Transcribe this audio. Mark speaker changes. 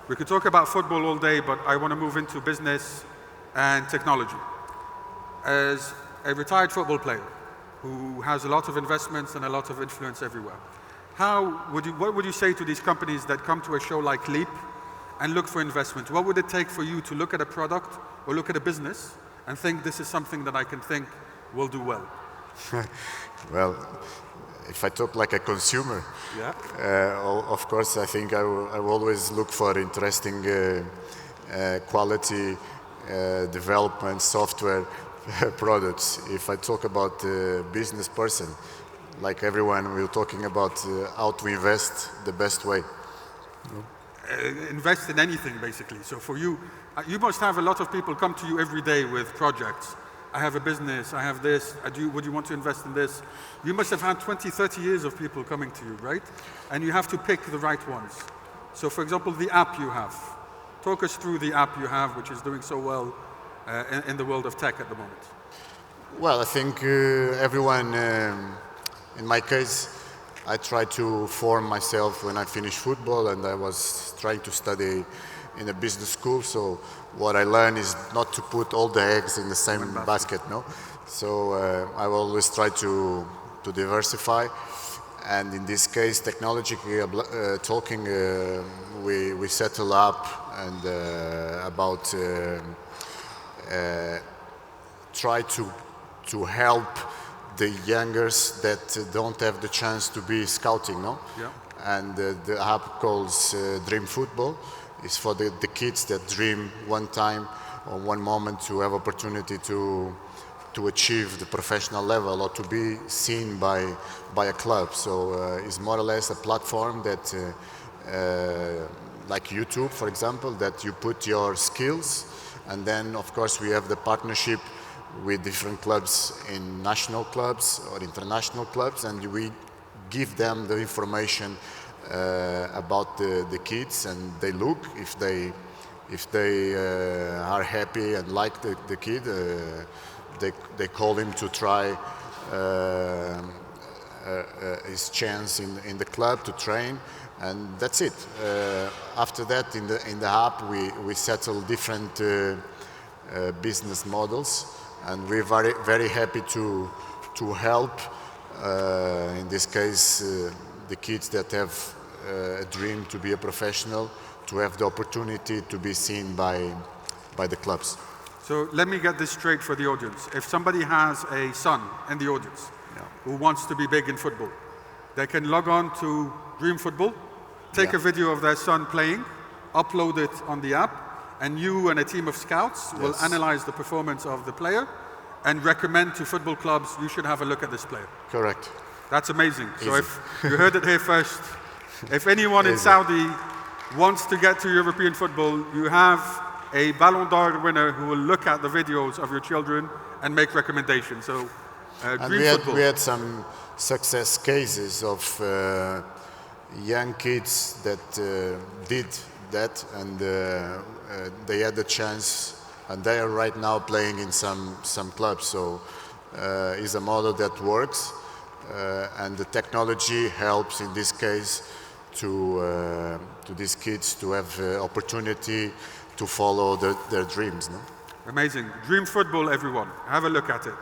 Speaker 1: We could talk about football all day, but I want to move into business and technology. As a retired football player who has a lot of investments and a lot of influence everywhere, what would you say to these companies that come to a show like Leap and look for investment? What would it take for you to look at a product or look at a business and think this is something that I can think will do well?
Speaker 2: Well, if I talk like a consumer,
Speaker 1: yeah.
Speaker 2: Of course, I think I will always look for interesting quality development software products. If I talk about business person, like everyone, we're talking about how to invest the best way.
Speaker 1: Invest in anything, basically. So for you, you must have a lot of people come to you every day with projects. I have a business, I have this, would you want to invest in this? You must have had 20, 30 years of people coming to you, right? And you have to pick the right ones. So for example, the app you have. Talk us through the app you have, which is doing so well in the world of tech at the moment.
Speaker 2: Well, I think everyone, in my case, I tried to form myself when I finished football, and I was trying to study in a business school. So what I learned is not to put all the eggs in the same basket, no? So I will always try to diversify. And in this case, technologically talking, we settle up and about try to help the youngers that don't have the chance to be scouting, no?
Speaker 1: Yeah.
Speaker 2: And the app calls Dream Football. It's for the kids that dream one time or one moment to have opportunity to achieve the professional level or to be seen by a club. So it's more or less a platform that, like YouTube, for example, that you put your skills, and then of course we have the partnership with different clubs in national clubs or international clubs, and we give them the information about the kids, and they look if they are happy and like the kid, they call him to try his chance in the club to train, and that's it. After that, in the app, we settle different business models, and we're very very happy to help. In this case, the kids that have a dream to be a professional, to have the opportunity to be seen by the clubs.
Speaker 1: So let me get this straight for the audience. If somebody has a son in the audience who wants to be big in football, they can log on to Dream Football, take a video of their son playing, upload it on the app, and you and a team of scouts will analyze the performance of the player and recommend to football clubs, you should have a look at this player.
Speaker 2: Correct.
Speaker 1: That's amazing.
Speaker 2: Easy.
Speaker 1: So if you heard it here first, if anyone in Saudi wants to get to European football, you have a Ballon d'Or winner who will look at the videos of your children and make recommendations. So Dream Football.
Speaker 2: We had some success cases of young kids that did that, and they had the chance, and they are right now playing in some clubs. So it's a model that works, and the technology helps in this case to these kids to have opportunity to follow their dreams. No?
Speaker 1: Amazing. Dream Football, everyone. Have a look at it.